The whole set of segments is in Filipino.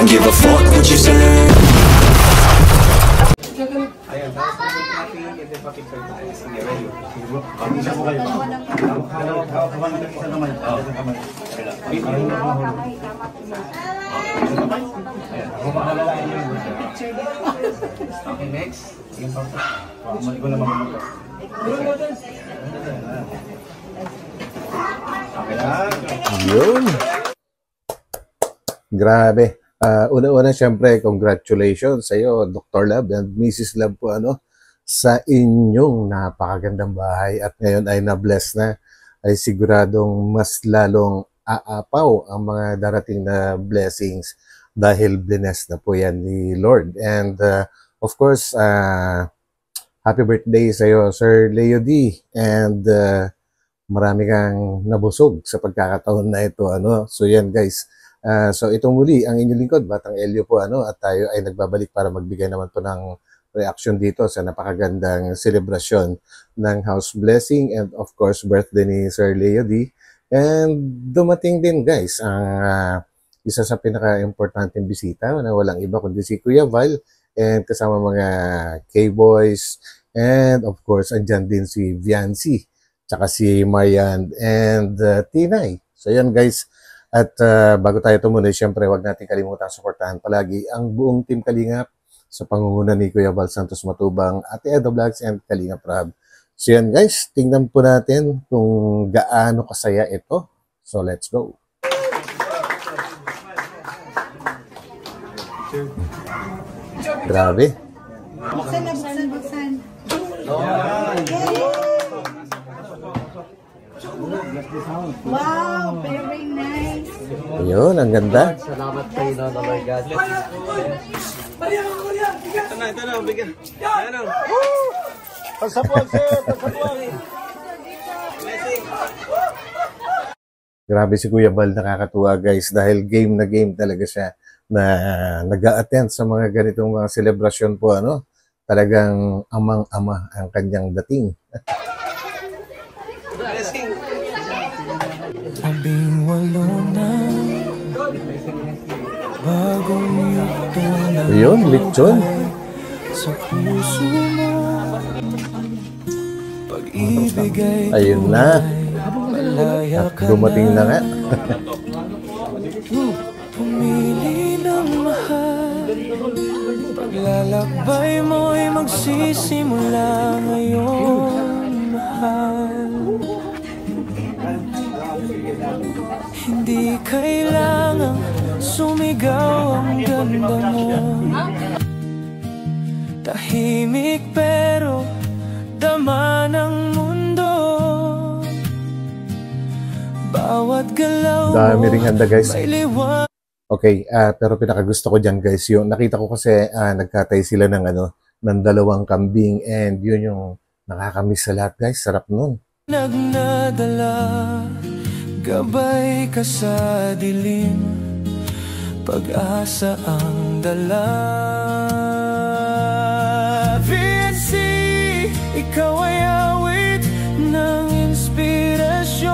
don't give a fuck what you say. Ayan, tapos natin ito papicture tayo. Sige, ready? Sige bro. Pag-isa po kayo. Hawak ng isang kamay. Isang kamay. Ayan, ako makalalain yun. Okay, next. Yung papa. Mali ko naman ito. Okay lang. Yun. Grabe. Una-una, syempre, congratulations sa iyo, Dr. Lab and Mrs. Lab po, sa inyong napakagandang bahay at ngayon ay na-bless na, ay siguradong mas lalong aapaw ang mga darating na blessings dahil blessed na po yan ni Lord. And of course, happy birthday sa iyo, Sir Leo D. And marami kang nabusog sa pagkakataon na ito. So yan guys. So itong muli ang inyong lingkod, Batang Elio po, at tayo ay nagbabalik para magbigay naman po ng reaction dito sa napakagandang selebrasyon ng house blessing and of course birthday ni Sir Leo D. And dumating din guys ang isa sa pinaka-importanteng bisita na walang iba kundi si Kuya Val and kasama mga K-Boys and of course andyan din si Viancy tsaka si Marian and Tinay. So yan guys. At bago tayo tumuloy, syempre wag natin kalimutan suportahan palagi ang buong Team Kalingap sa pangunguna ni Kuya Val Santos Matubang, Ate Edo Vlogs and Kalingap Rab. So yan guys, tingnan po natin kung gaano kasaya ito. So let's go. Grabe. Buksan. Wow, very nice. Ayun, ang ganda. Salamat kayo na Lord God. Ito na, bigyan. Ayan o. Pagsapuan sir, pagsapuan. Grabe si Kuya Val, nakakatuwa guys dahil game na game talaga siya na nag-a-attend sa mga ganitong mga selebrasyon po. Talagang amang-ama ang kanyang dating. Labing walo na bagong yuto na Ayun, lechon. sa puso mo. Pag-ibigay Ayun na. malaya At ka dumating na nga. Pumili ng mahal. Paglalakbay mo'y magsisimula ngayon, mahal. Hindi kailangang sumigaw ang ganda mo. Tahimik pero dama ng mundo. Bawat galaw Dami ring handa guys. may liwanag. Okay, pero pinakagusto ko dyan guys, yung nakita ko kasi nagkatay sila ng ng dalawang kambing and yun yung nakakamiss sa lahat guys. Sarap nun. Nagnadala, gabay ka sa dilim, pag-asa ang dala. VNC, ikaw ay awit ng inspirasyon.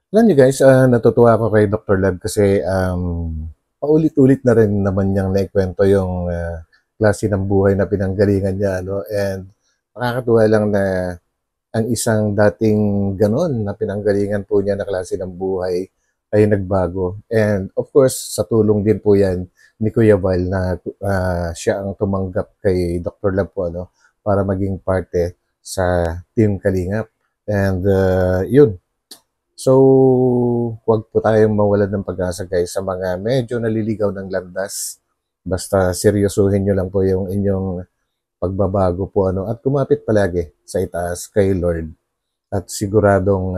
Alam nyo guys, natutuwa ako kay Dr. Lab kasi paulit-ulit na rin naman niyang naikwento yung klase ng buhay na pinanggalingan niya. And nakakatuwa lang na ang isang dating ganon na pinanggalingan po niya na klase ng buhay ay nagbago. And of course, sa tulong din po yan ni Kuya Val na siya ang tumanggap kay Dr. Lab po para maging parte sa Team Kalingap. And yun. So, huwag po tayong mawalan ng pag-asa guys sa mga medyo naliligaw ng landas. Basta seryosuhin nyo lang po yung inyong pagbabago po at kumapit palagi sa itaas kay Lord. At siguradong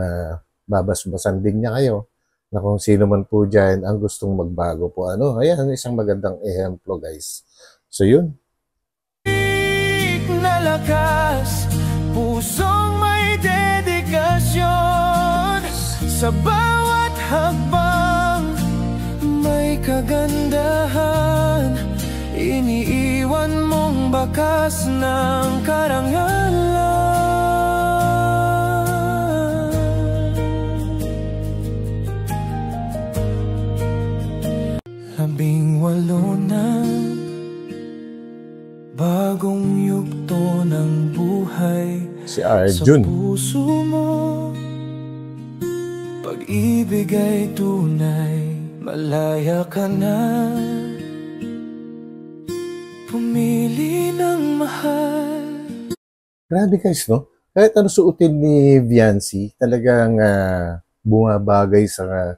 babasbasan din niya kayo na kung sino man po dyan ang gustong magbago po. Ayan, isang magandang ehemplo guys. So yun. Na lakas, pusong may dedikasyon. Sa bawat hakbang may kagandahan. Iniiwan mong bakas ng karangalan. sa June. puso mo. Pag-ibig ay tunay, malaya ka na. Pumili ng mahal. Grabe guys, no? Kahit ano suotin ni Viancy, talagang bumabagay sa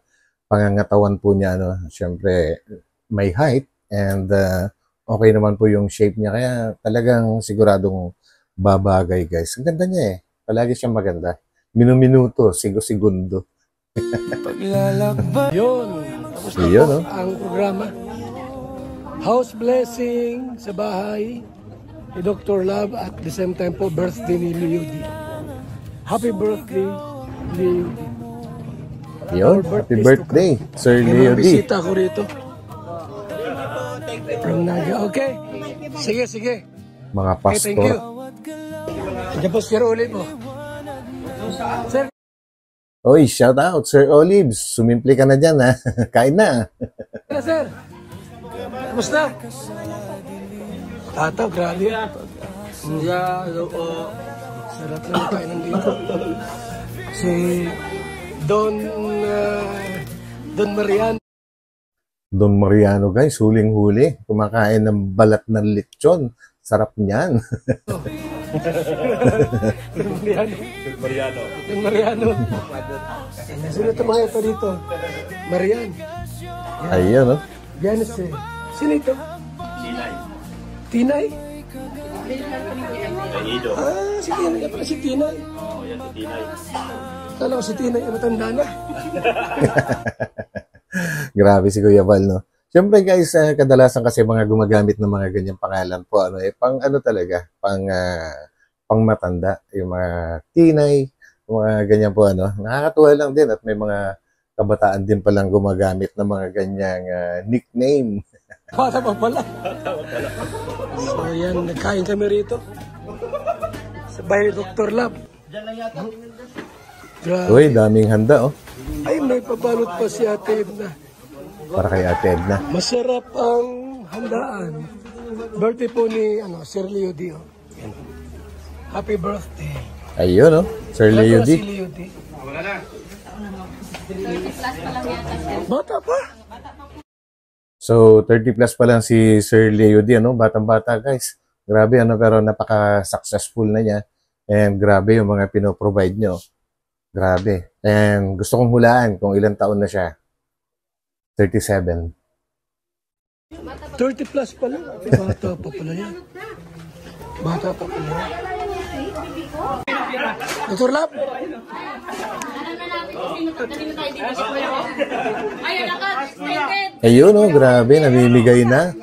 pangangatawan po niya. Ano? Siyempre, may height and okay naman po yung shape niya. Kaya talagang siguradong babagay guys. Ang ganda niya eh. Palagi siyang maganda. Minuminuto, segundo. Paglalakbay. Yun. Tapos na Yun, po no? ang programa. House blessing sa bahay ni Dr. Love at the same time po birthday ni Leo D. Happy birthday, Leo D. Yun, happy birthday, Sir May Leo mga D. bisita ko rito. From Naga. Okay. Sige. Mga Okay, thank you. pastor. Diyan po, Sir ulit mo. Sir, Oy, shout out, Sir Olives. Sumimpli ka na dyan, ha? Kain na. sir. Kamusta? Tataw, grabe. Yeah, hello po. Sarap na kainan dito. Si Don Marian. Don Mariano, guys, huling-huli. Kumakain ng balat ng lechon. Sarap niyan. Don Mariano. Sino ito mga ito dito? Marian. Ayun, no? Bianes eh. Sino ito? Tinay. Si Tinay. Si Tinay. Kala ko si Tinay, matanda na. Grabe si Kuya Val, no? Siyempre, guys, kadalasan kasi mga gumagamit ng mga ganyang pangalan po, ano, pang ano talaga, pang matanda. Yung mga tinay, yung mga ganyan po, ano. Nakakatuwa lang din at may mga kabataan din palang gumagamit ng mga ganyang nickname. Bata pa pala. So yan, nagkain kami rito. Sa bahay ni Dr. Lab. Grabe. Uy, daming handa, oh. Ay, may pabalot pa si Ate Edna. Para kay Ate Edna. Masarap ang handaan. Birthday po ni Sir Leo D. Oh. Yan. Happy birthday. Ayun, oh. Sir Leo Bata si D. Leo D. Bata pa. So, 30 plus pa lang si Sir Leo D, ano? Batang-bata, guys. Grabe, ano? Pero napaka-successful na niya. And grabe yung mga pinoprovide nyo. Grabe. And gusto kong hulaan kung ilang taon na siya. 37. 30 plus pa lang. Bata pa pala yan. Bata pa pala yan. Dr. Lab? Ayun, oh, grabe. Namimigay na.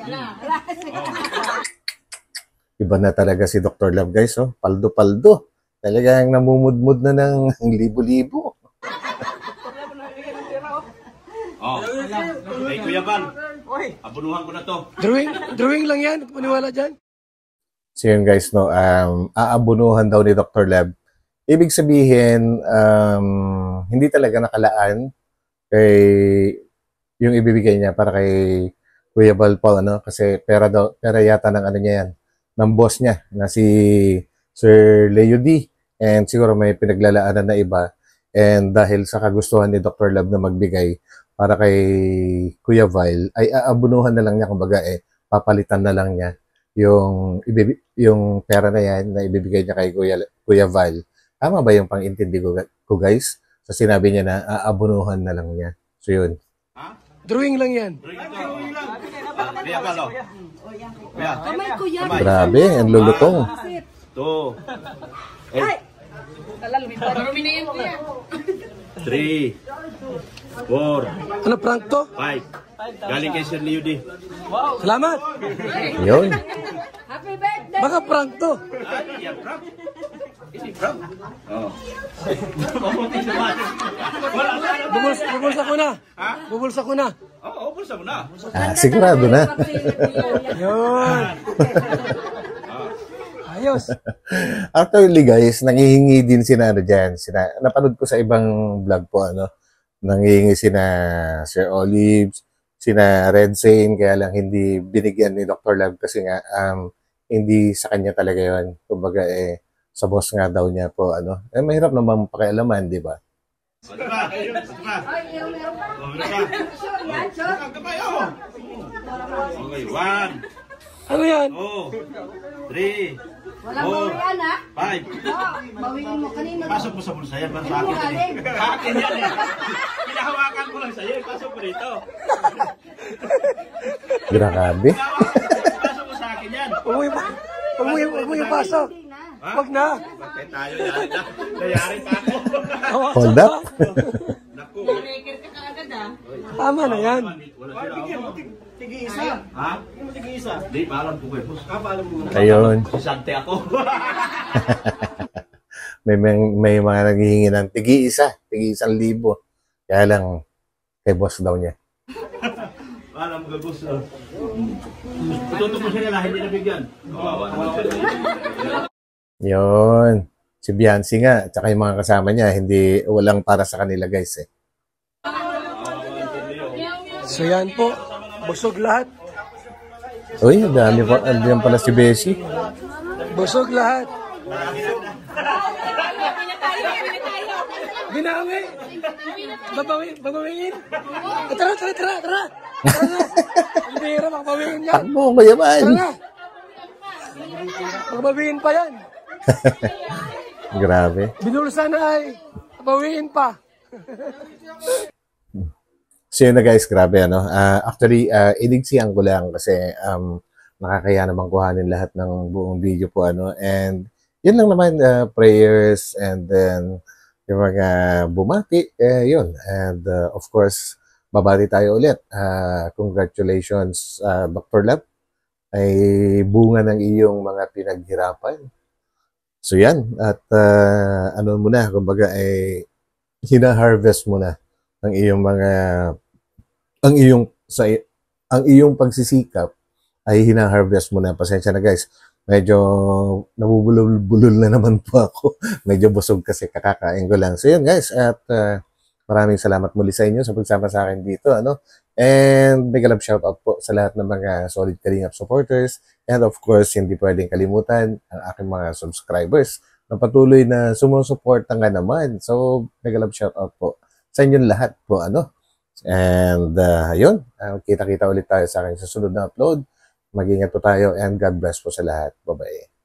Iba na talaga si Dr. Love, guys, oh. Paldo-paldo. Talagang namumudmud na ng libo-libo. Hey, Kuya Val. Abunuhan ko na to. Drawing lang yan. Paniwala dyan. So yun, guys, no, aabunuhan daw ni Dr. Lab. Ibig sabihin, hindi talaga nakalaan kay yung ibibigay niya para kay Kuya Val Paul, ano? Kasi pera yata ng ano niya yan, ng boss niya na si Sir Leo D. And siguro may pinaglalaanan na iba. And dahil sa kagustuhan ni Dr. Lab na magbigay para kay Kuya Val, ay aabunuhan na lang niya, kumbaga papalitan na lang niya yung pera na yan na ibibigay niya kay Kuya Val. Tama ba yung pang-intindi ko, guys? So sinabi niya na aabunuhan na lang niya. So yun. Drawing lang yan. Kuya Val, oh. Kuya. Kamay ko yan. Grabe, ang lulutong. 2. Ay! Marumi na yan, kuya. 3. 4. Ano, prank to? 5. Galing kay Sir Leo D. Salamat. Yun. Happy birthday! Baka prank to. Oh. Bubulsa ko na. Bubulsa ko na. Oo, bulsa mo na. Sigurado na. Yun. Ayos. Actually, guys, nangihingi din sina ano dyan. Napanood ko sa ibang vlog po, ano, nangihingi sina Sir Olives, sina Red Zane, kaya lang hindi binigyan ni Dr. Love kasi nga, hindi sa kanya talaga yun. Kumbaga, sa boss nga daw niya po, ano. Eh, mahirap naman pakialaman, di ba? Ay, meron pa. Sure yan, sure. Okay, 1, Ano yan? 2, 3, Walang bawian, ha? 5. Oo, bawiin mo kanina. Pasok mo sa bulsa yan, para sa Ano akin. galing? Sa akin yan eh. Pinahawakan ko lang sa'yo, pasok mo rito. Grabe. Pasok mo sa akin yan. Huwag mo yung pasok. Hindi na. Wag na. Bakit tayo, yari na. Nayari pa ako. Hold up. Naku. Tama na yan. Wala sila. Tigi-isa. Ha? Tigi-isa. Di, paalam po kayo. Paalam mo. Ayun. Sante ako. May mga naghihingi ng tig-1,000. Kaya lang, kay boss daw niya. Paalam ka, boss. Tutupusin nila, hindi nabigyan. Kawawa naman sila. Yun. Si Biancy nga, tsaka yung mga kasama niya, walang para sa kanila guys eh. So yan po. Busog lahat. Uy, ang dami pa. Andiyan pala si Beshi. Busog lahat. Binawi. Babawiin. Tara. Tara na. Hindi hirap makabawiin yan. Takbo, kuya man. Tara na. Makabawiin pa yan. Grabe. Binulsa na ay. Bawiin pa. So yun na guys, grabe ano. Actually, inigsihan ko lang kasi nakakaya namang kuhanin lahat ng buong video po ano. And yun lang naman, prayers and then yung mga bumati, yun. And of course, babati tayo ulit. Congratulations, Dr. Lab. Ay bunga ng iyong mga pinaghirapan. So yan, at ano mo na, kumbaga ay hina-harvest mo na ang iyong mga ang iyong pagsisikap ay hina-harvest mo na. Pasensya na guys. Medyo nabubulol-bulol na naman po ako. Medyo busog kasi kakakain ko lang. So yun guys, at maraming salamat muli sa inyo sa pagsama sa akin dito, ano? And big love shout out po sa lahat ng mga solid Kalingap supporters. And of course, hindi pwedeng kalimutan ang aking mga subscribers na patuloy na sumusuporta nga naman. So, big love shout out po sa inyong lahat po, ano? And yun, kita-kita ulit tayo sa aking susunod na upload. Mag-ingat po tayo and God bless po sa lahat. Bye-bye.